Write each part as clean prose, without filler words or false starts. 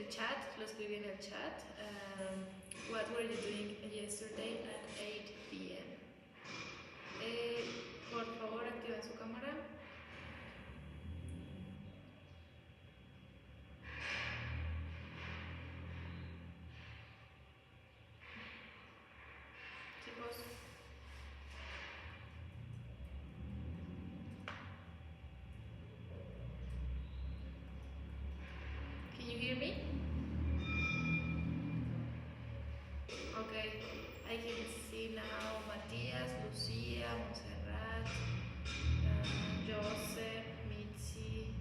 the chat, lo escribí en el chat. What were you doing yesterday at 8 p.m.? Por favor, activen su cámara. Chicos. Can you hear me? Okay, I can see now Matías, Lucía, Montserrat, Joseph, Mitzi,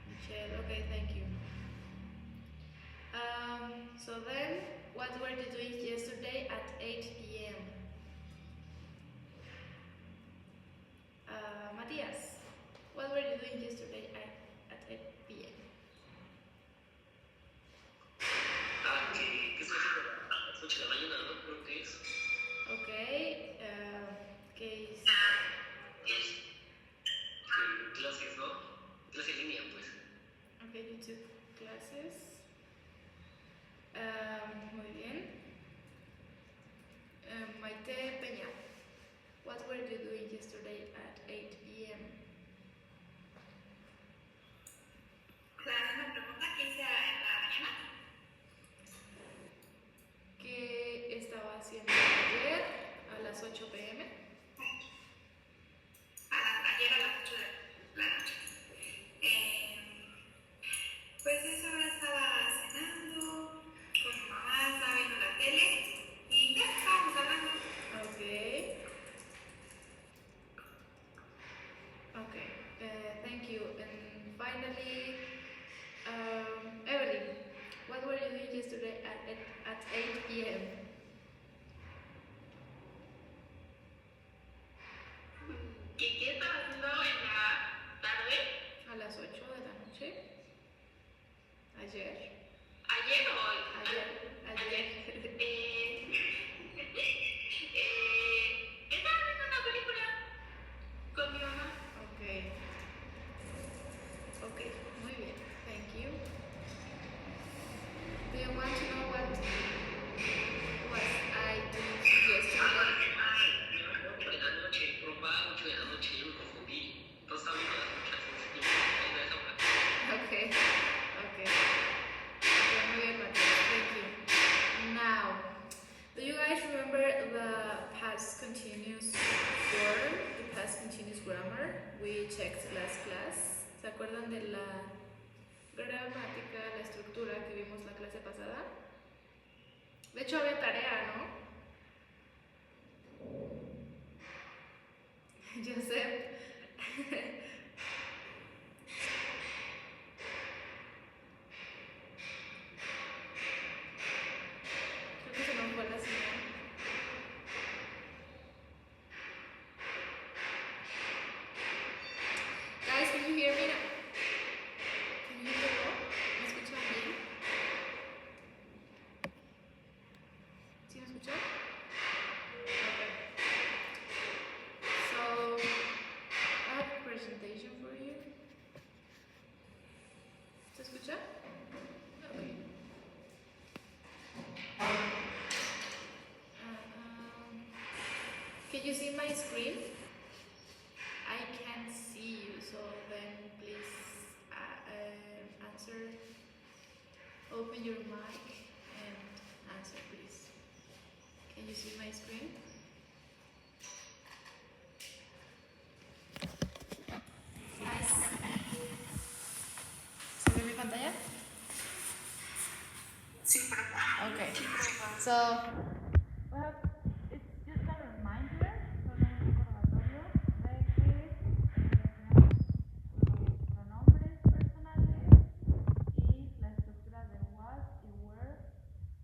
Michelle. Okay, thank you. So then, what were you doing yesterday at 8 p.m.? Matías, what were you doing yesterday at 8 p.m.? Que estoy haciendo a las 8 de la mañana, ¿no? Creo que es. Okay, ¿qué hice? Clases, ¿no? Clases en línea, pues. Okay, you took classes. Muy bien. Maite Peña, what were you doing yesterday at 8 p.m.? La misma pregunta que hice en la mañana. ¿Qué estaba haciendo ayer a las 8 p.m.? Ayer a las 8 de la noche. Pues esa hora estaba cenando con mi mamá, estaba viendo la tele y ya estábamos hablando. Okay. Okay, thank you. And finally, Evelyn, what were you doing yesterday at 8 p.m.? ¿Qué estaba haciendo en la tarde? A las 8 de la noche. Ayer. ¿Ayer o hoy? Ayer. Estaba viendo una película con mi mamá. Okay. Okay, muy bien. Thank you. Do you want to know what I did yesterday? 8 de la noche, propa, 8 de la noche, yo me confundí. Entonces estaba viendo las muchachas, ahí de esa hora. Okay. Okay, muy bien, Matías. Thank you. Now, do you guys remember the past continuous form, the past continuous grammar we checked last class? ¿Se acuerdan de la gramática, la estructura que vimos la clase pasada? De hecho, había tarea, ¿no? Joseph. Creo que se nos fue la señal. Guys, can you hear me? Can you hear me? ¿Me escuchan bien? ¿Sí me escuchan? Okay. So, I have a presentation for you. ¿Se escucha? Okay. Can you see my screen? I can't see you, so then please answer. Open your mic and answer, please. Can you see my screen? ¿Se ve mi pantalla? Sí, profe. Okay. So, well, it's just a reminder, solo un recordatorio de que tenemos los pronombres personales y la estructura de was y were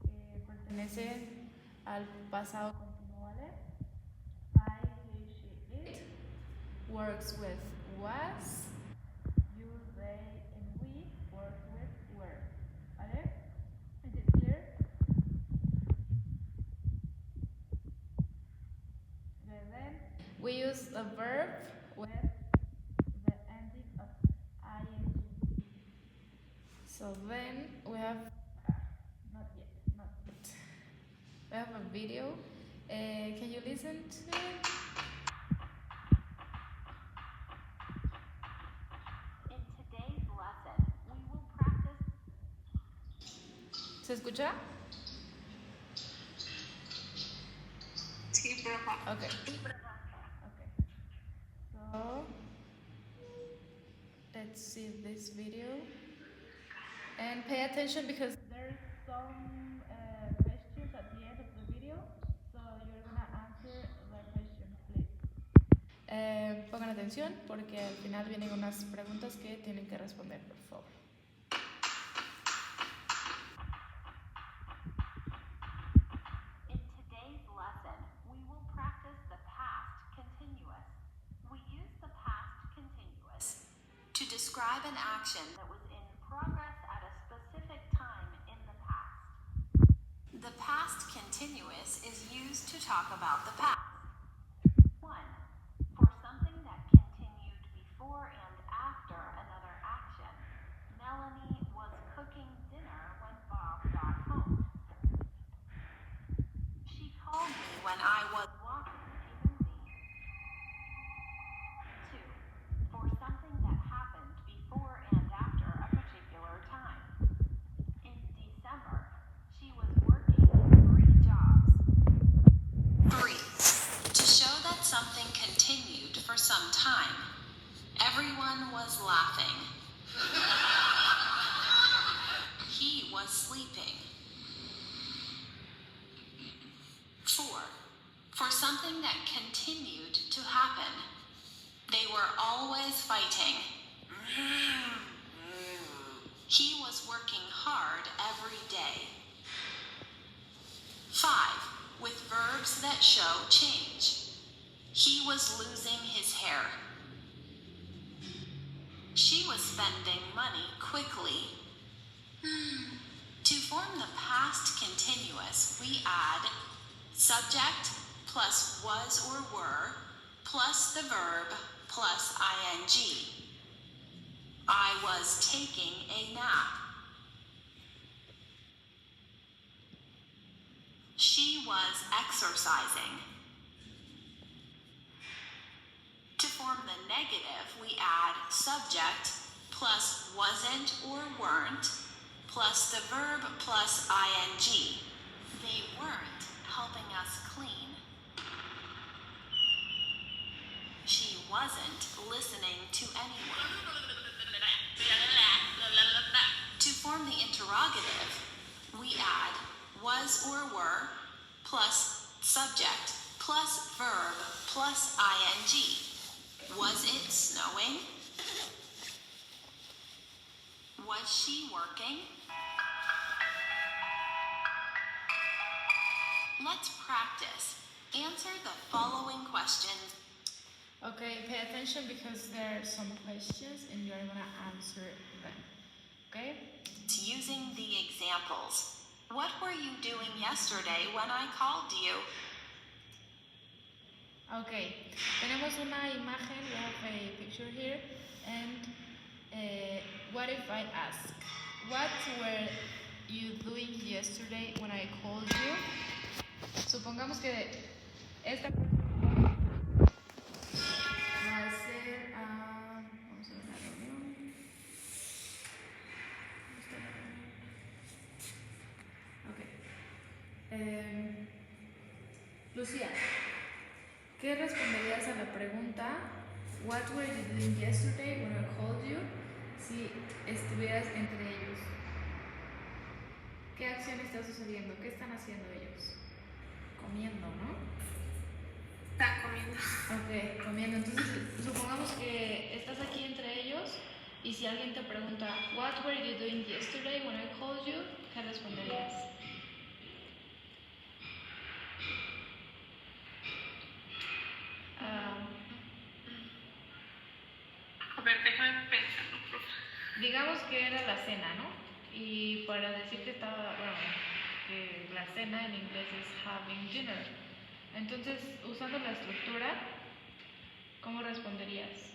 que pertenecen al pasado continuo, ¿vale? I, he, she, it works with was, you, they, and we work with were, ¿vale? Is it clear? And then we use a verb with the ending of ing. So then we have, not yet. We have a video. Can you listen to it? In today's lesson, we will practice. ¿Se escucha? Sí, profa. Okay. So let's see this video and pay attention because there's some questions at the end of the video, so you're gonna answer the question, please. Pongan atención porque al final vienen unas preguntas que tienen que responder, por favor. In today's lesson, we will practice the past continuous. We use the past continuous to describe an action that was in progress at a specific time in the past. The past continuous is used to talk about the past. 1. For something that continued before and after another action. Melanie was cooking dinner when Bob got home. She called me when I was watching a movie. 2. For something that happened before and after a particular time. In December, she was working 3 jobs. 3. To show that something continued for some time. Everyone was laughing. He was sleeping. 4. For something that continued to happen. They were always fighting. He was working hard every day. 5. With verbs that show change. He was losing his hair. She was spending money quickly. To form the past continuous, we add subject plus was or were plus the verb plus ing. I was taking a nap. She was exercising. To form the negative, we add subject plus wasn't or weren't plus the verb plus ing. They weren't helping us clean. She wasn't listening to anyone. To form the interrogative, we add was or were plus subject plus verb plus ing. Was it snowing? Was she working? Let's practice. Answer the following questions. Okay, pay attention because there are some questions and you're gonna answer them. Okay? Using the examples. What were you doing yesterday when I called you? Okay, tenemos una imagen, we have a picture here, and what if I ask, what were you doing yesterday when I called you? Supongamos que esta persona va a ser, vamos a ver la reunión. Ok. Lucía, ¿qué responderías a la pregunta what were you doing yesterday when I called you si estuvieras entre ellos? ¿Qué acción está sucediendo? ¿Qué están haciendo ellos? Comiendo, ¿no? Está comiendo. Ok, comiendo. Entonces, supongamos que estás aquí entre ellos y si alguien te pregunta what were you doing yesterday when I called you, ¿qué responderías? A ver, déjame pensarlo, profe. Digamos que era la cena, ¿no? Y para decir que estaba, bueno, que la cena en inglés es having dinner. Entonces, usando la estructura, ¿cómo responderías?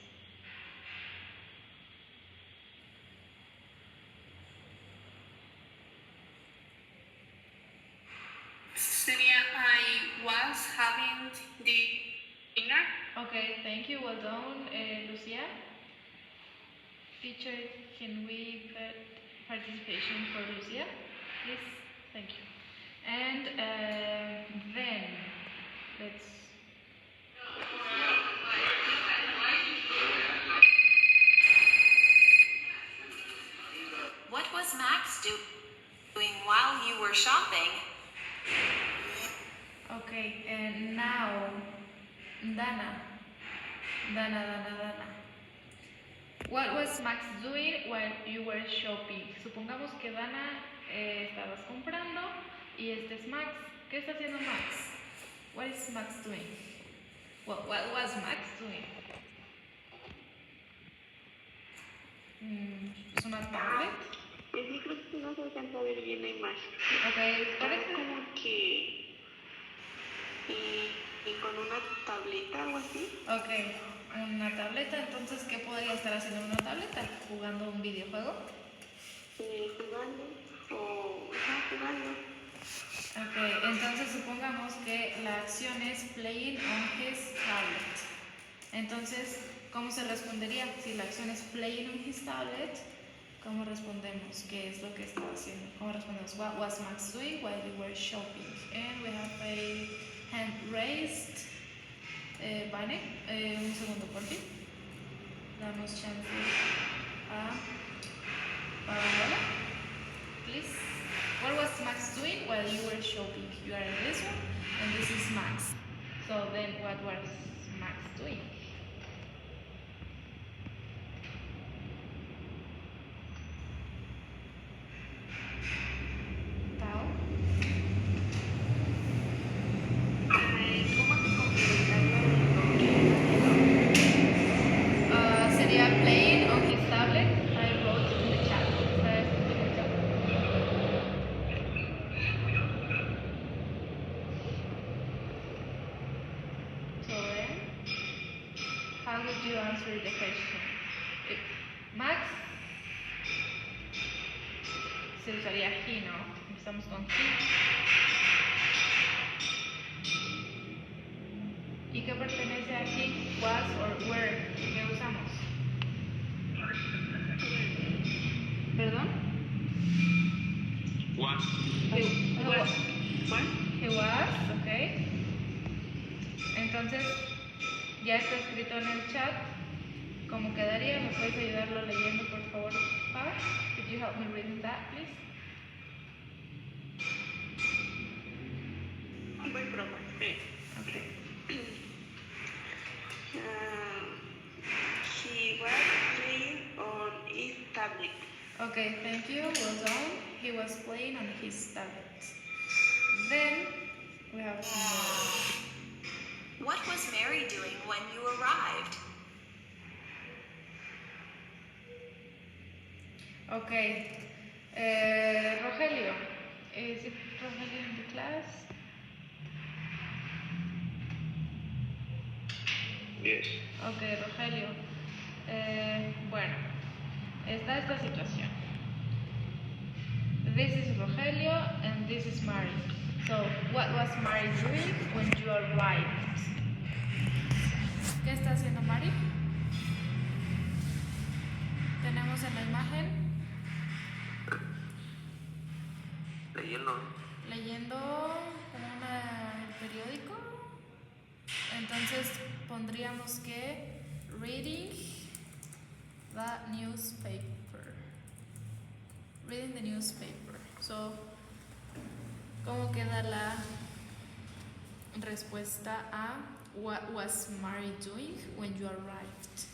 having dinner. Okay, thank you. Well done, Lucia. Teacher, can we put participation for Lucia, please? Thank you. And then let's. What was Max doing while you were shopping? Okay, and now, Dana. What was Max doing while you were shopping? Supongamos que Dana estabas comprando y este es Max. ¿Qué está haciendo Max? What is Max doing? What was Max doing? ¿Es una tablet? Sí, creo que no se alcanza a ver bien la imagen. Ok, parece como que... Y con una tableta, algo así. Ok, una tableta. Entonces, ¿qué podría estar haciendo una tableta? ¿Jugando un videojuego? Jugando o jugando. Ok, entonces supongamos que la acción es playing on his tablet. Entonces, ¿cómo se respondería? Si la acción es playing on his tablet, ¿cómo respondemos? ¿Qué es lo que estaba haciendo? ¿Cómo respondemos? What was Max doing while you were shopping? And we have a hand raised. Vale, un segundo por ti. Damos chance a Paola. Please. What was Max doing while you were shopping? You are in this one, and this is Max. So then, what was Max doing? Tao? ¿Cómo se complementaría Sería playing on his tablet. I wrote it in the chat. Está escrito en el chat. So then, how would you answer the question? Max se usaría he, ¿no? Empezamos con he. ¿Y qué pertenece a he, was or were? ¿Qué usamos? ¿Perdón? Was. He was, ok. Entonces, ya está escrito en el chat. ¿Cómo quedaría? ¿Me puedes ayudarlo leyendo, por favor, Paz? Could you help me reading that, please? Buen broma. Okay. He was playing on his tablet. Okay, thank you. Well done. He was playing on his tablet. Then we have What was Mary doing when you arrived? Okay. Rogelio. Is it Rogelio in the class? Yes. Okay, Rogelio. Bueno, está esta situación. This is Rogelio and this is Mari. So, what was Mari doing when you arrived? ¿Qué está haciendo Mari? Tenemos en la imagen leyendo el periódico. Entonces pondríamos que reading the newspaper. Reading the newspaper. So, ¿cómo queda la respuesta a what was Mary doing when you arrived?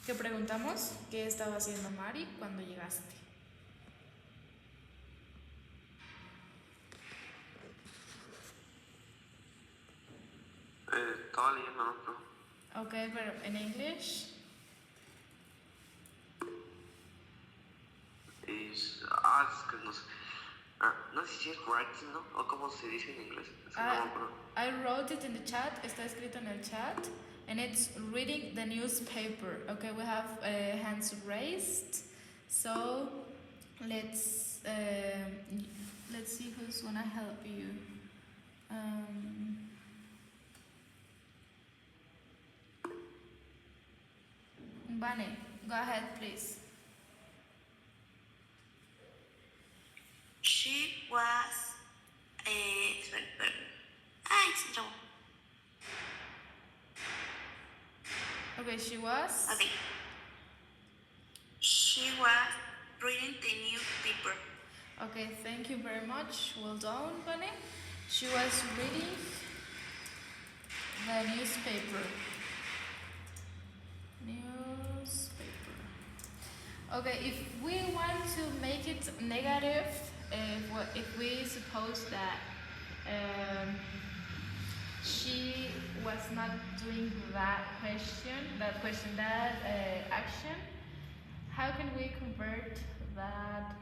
¿Qué preguntamos? ¿Qué estaba haciendo Mari cuando llegaste? Estaba leyendo, ¿no? Okay, pero en English. Es que no sé. No sé si es writing, ¿no? O cómo se dice en inglés. I wrote it in the chat, está escrito en el chat. and it's reading the newspaper. Okay, we have hands raised. So let's see who's gonna help you. Vane, go ahead, please. She was. Espera. Ay, se trabó. Okay, she was. Okay. She was reading the newspaper. Okay, thank you very much. Well done, Vane. She was reading the newspaper. Newspaper. Okay, if we want to make it negative, if we suppose that she was not doing that action, how can we convert that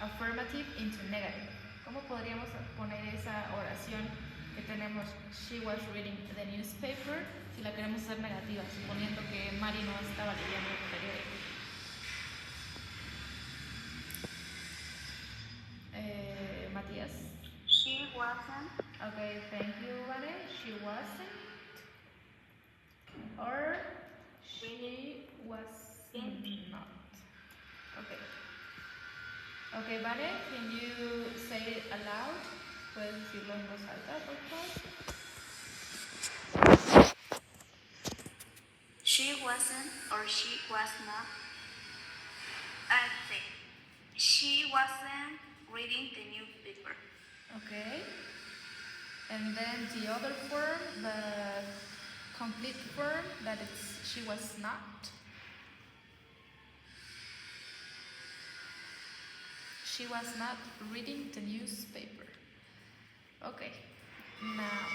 affirmative into negative? ¿Cómo podríamos poner esa oración que tenemos, she was reading the newspaper, si la queremos hacer negativa, suponiendo que Mari no estaba leyendo el periódico? Matías? She wasn't. Okay, thank you, Vane. She wasn't. Or she was not. Okay. Okay, Vane, can you say it aloud? ¿Puedes decirlo en voz alta, por favor? She wasn't or she was not. I say, she wasn't reading the newspaper. Okay. And then the other form, the complete form, that it's she was not. She was not reading the newspaper. Okay. Now.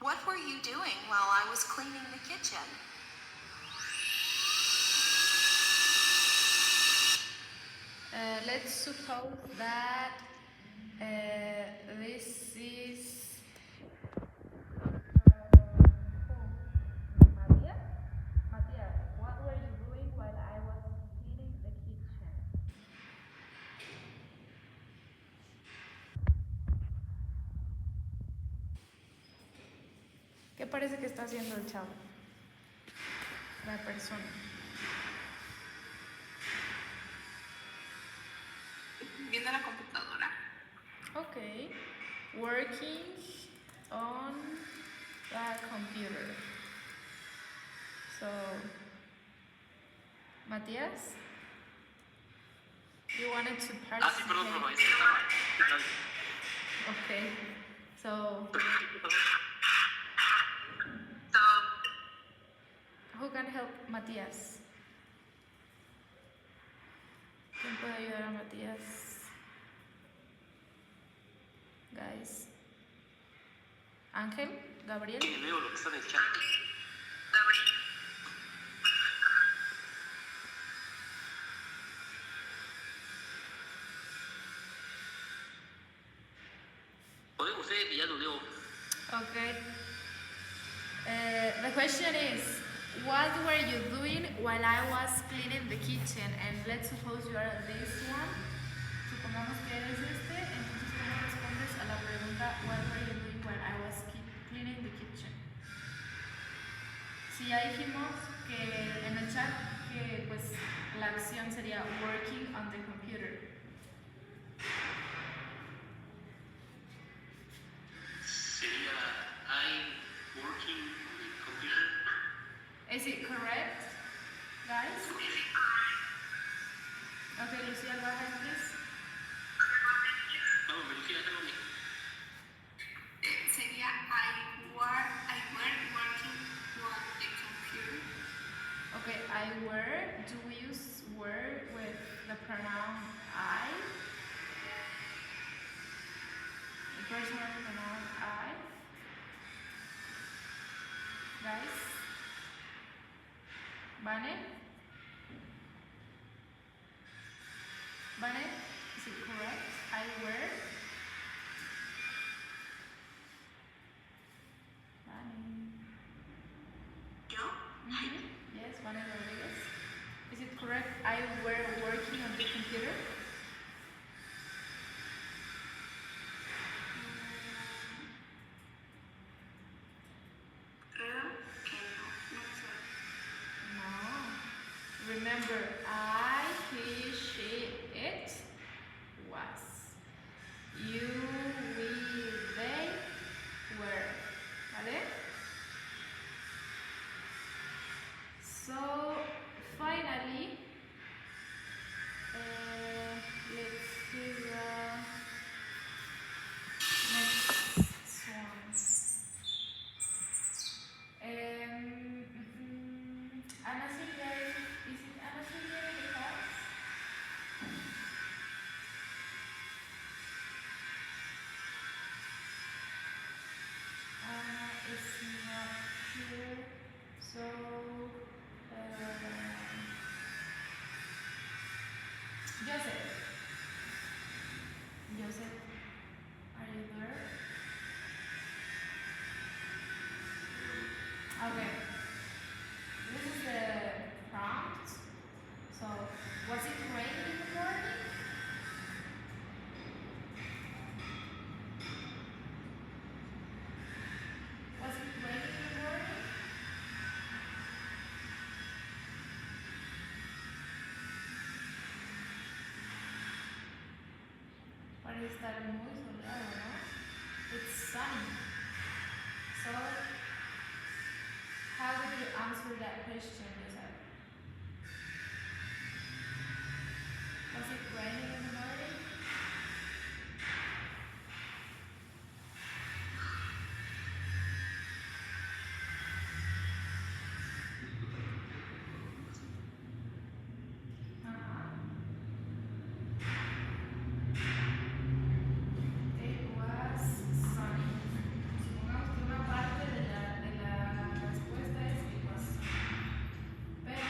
What were you doing while I was cleaning the kitchen? Let's suppose that this is Matías, what were you doing while I was cleaning the kitchen? ¿Qué parece que está haciendo el chavo? La persona. Viendo la computadora. Okay. Working on the computer. So, Matías, you wanted to participate? Sí, perdón, profe, es que estaba. ¿Qué tal? Okay. So, who can help Matías? ¿Quién puede ayudar a Matías? Guys. Ángel, Gabriel. Sí, leo lo que está en el chat. Podemos ver y ya lo leo. Okay. The question is, what were you doing while I was cleaning the kitchen? And let's suppose you are this one. Supongamos que eres este. Entonces, ¿cómo respondes a la pregunta, what were you doing while I was cleaning the kitchen? Si ya dijimos que en el chat que pues la acción sería working on the computer. Sería I'm working on the computer. Is it correct, guys? Okay, Lucia, go ahead, please. Vamos, Lucía, déjame. Sería I were working on the computer. Okay, I were. Do we use were with the pronoun I? The personal pronoun I. Guys? Vane? Vane? Is it correct? I were? Yes, Juana Rodriguez. Is it correct? I were working on the computer. Creo que no, no sé. No. Remember, I, he, she, it was. You, we, they were. ¿Vale? So, finally, let's see the next one. Ana Silvia, is it Ana Silvia in the house? Ana is not here, so Joseph. Joseph, are you there? Okay. This is the prompt. So, was it raining in the morning? Was it raining in the morning? Parece estar muy soleado, ¿no? It's sunny. So, how did you answer that question, Joseph? Was it raining in the morning? It was sunny. Supongamos que una parte de la respuesta es it was sunny. Pero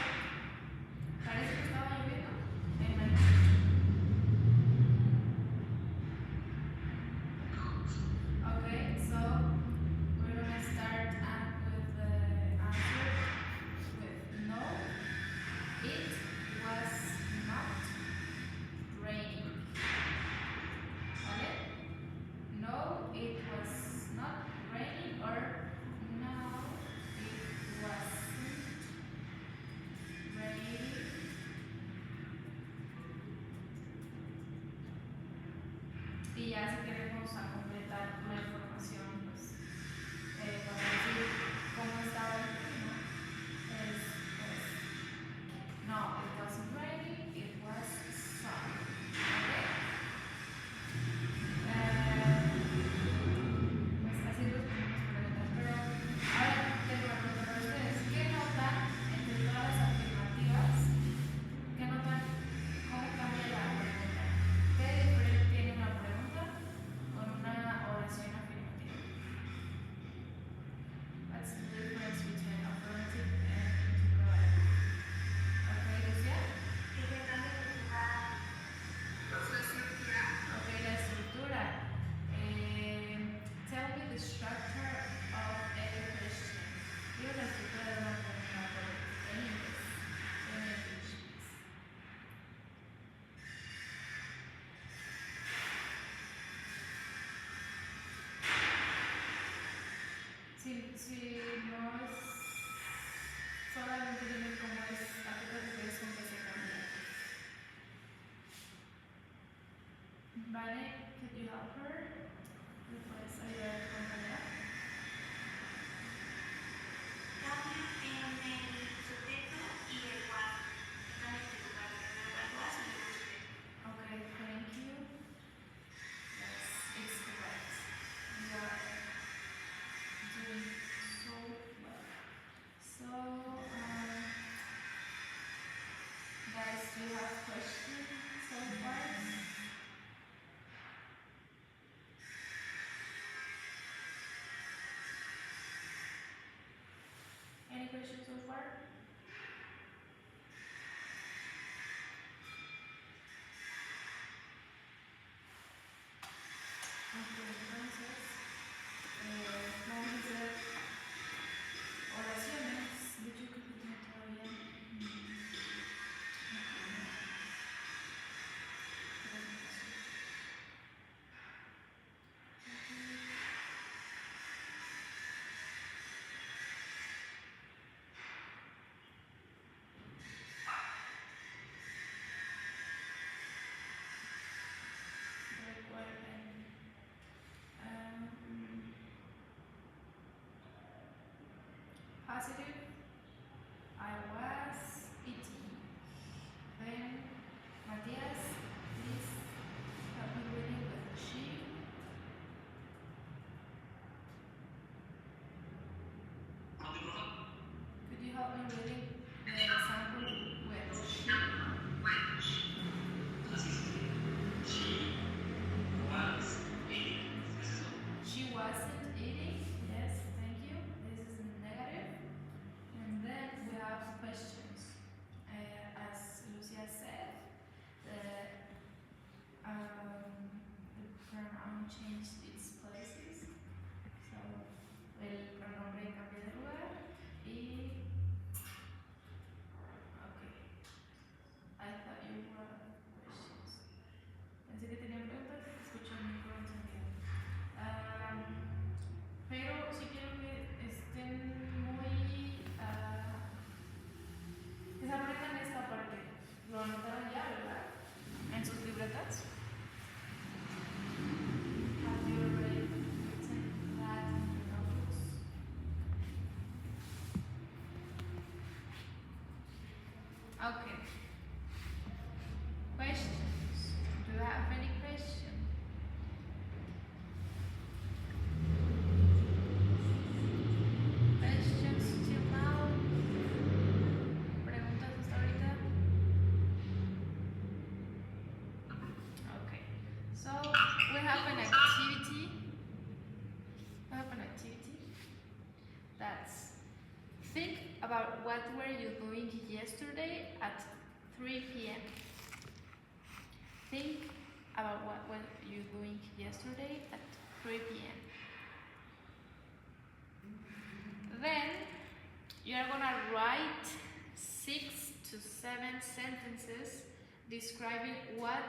parece que estaba lloviendo en la noche. Okay, so we're gonna start with the answer with no. It was not raining. ¿Vale? No, it was not raining, or no, it wasn't raining. Y ya si queremos a completar la información, pues para decir cómo estaba el clima, es pues no, it wasn't raining, it was sunny. ¿Vale? Pues así respondemos preguntas, pero ahora tengo una pregunta para ustedes. ¿Qué notan entre todas las afirmativas? ¿Qué notan? ¿Cómo cambia la pregunta? ¿Qué diferente tiene una pregunta con una oración afirmativa? What's the difference between affirmative and interrogative? Okay, Lucia? Que cambia de lugar. Su estructura. Okay, la estructura. Tell me the structure of a question. Digo la estructura de una pregunta en inglés. En English. Si no es solamente dime cómo es, a qué te refieres con que se cambia. Vale, could you help her? ¿Me puedes ayudar a compañera? Cambia en el sujeto y el was. Están en el lugar de el was y el sujeto. Okay, thank you. Yes, it's correct. You are doing so well. So, guys, do you have questions so far? Any questions so far? Okay, entonces, vamos a hacer oraciones. Did you positive. I was eating. Then Matthias, please help me reading with she. Could you help me reading the example with she? She wasn't eating. Yes, thank you. This is negative. And then we have questions. As Lucia said, the pronoun changed its places. So el pronombre cambió de lugar y okay. I thought you were questions. Pensé que tenían preguntas, escucho el micro encendido. Pero si quiero que estén muy que se aprendan esta parte. Lo anotaron ya, ¿verdad? En sus libretas. Have you already written that in your notebooks? Okay. Questions? Do you have any questions? Questions till now? ¿Preguntas hasta ahorita? Okay. So we have an activity. That's think about what were you doing yesterday at 3 p.m. Think about what were you doing yesterday at 3 p.m. Then you are gonna write 6 to 7 sentences describing what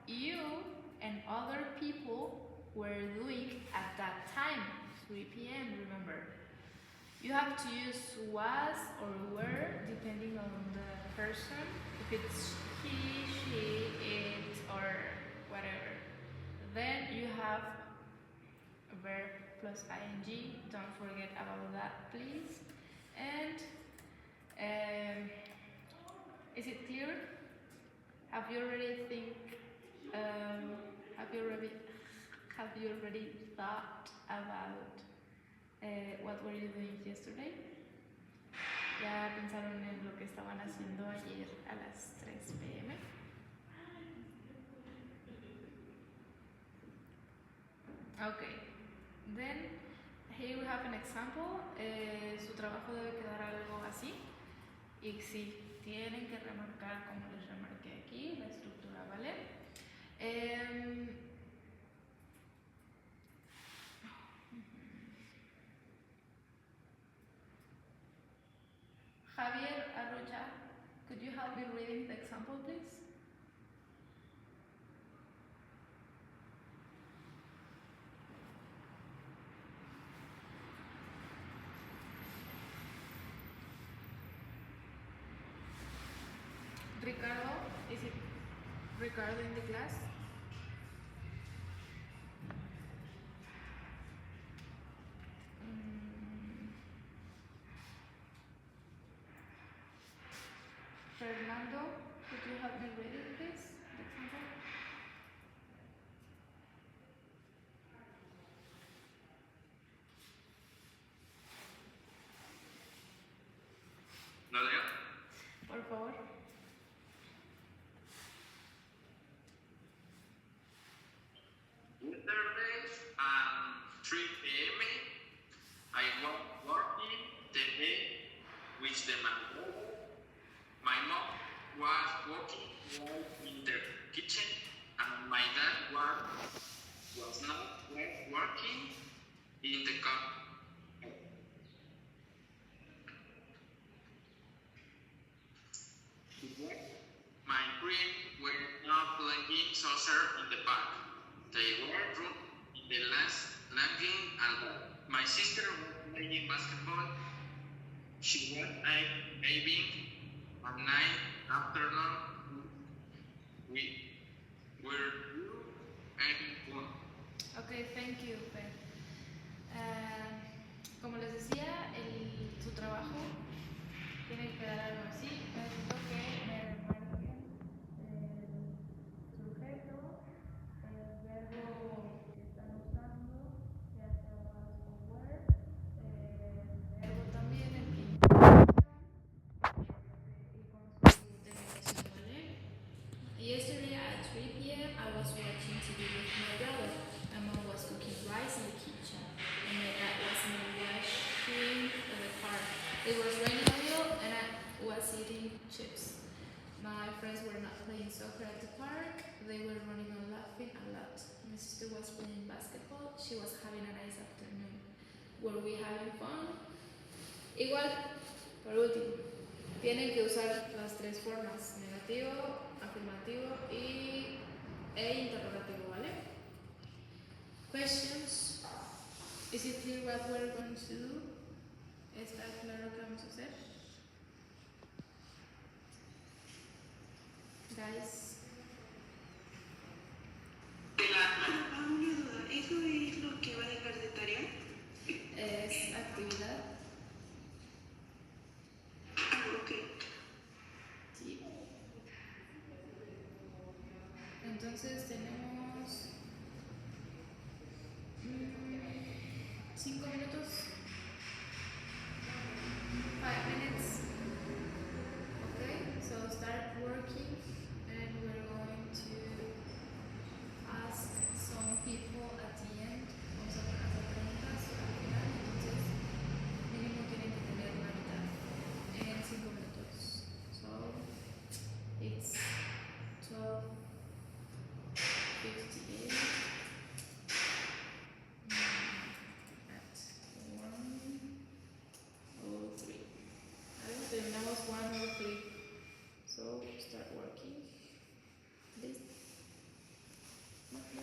you and other people were doing at that time, 3 p.m. Remember, you have to use was or were depending on the person, if it's he, she, it, or whatever. Then you have a verb plus ing, don't forget about that please. And is it clear? Have you already thought about what were you doing yesterday? ¿Ya pensaron en lo que estaban haciendo ayer a las 3 p.m.? Okay, then here we have an example. Su trabajo debe quedar algo así. Y si tienen que remarcar como les remarqué aquí, la estructura, ¿vale? Javier Arrocha, could you help me reading the example, please? Ricardo, is it Ricardo in the class? Fernando, could you help me read it, please? The example. ¿Lo leo? Por favor. Yesterday at 3 p.m. I was working the day with the mother. My mom was working in the kitchen and my dad was not working in the car. My friends were not playing soccer in the park. They were drunk in the landing and my sister was playing basketball. She was having a night afternoon. We were having fun. Okay, thank you, Ben. Como les decía, su trabajo que quedar algo así. Necesito que me remarquen el sujeto, el verbo que están usando, ya sea was o were, el verbo también, el que interrogación, y con su terminación, ¿vale? Yesterday at 3 p.m. I was watching TV with my brother. My mom was cooking rice in the kitchen, and my dad was washing the car. It was raining a little, and I was eating chips. My friends were not playing soccer at the park. They were running and laughing a lot. My sister was playing basketball. She was having a nice afternoon. Were we having fun? Igual, por último, tienen que usar las tres formas: negativo, afirmativo e interrogativo, ¿vale? Questions? Is it clear what we're going to do? ¿Está claro qué vamos a hacer? Guys. Una duda, ¿eso es lo que va a dejar de tarea? Es actividad. Ok. Sí. Entonces tenemos 5 minutos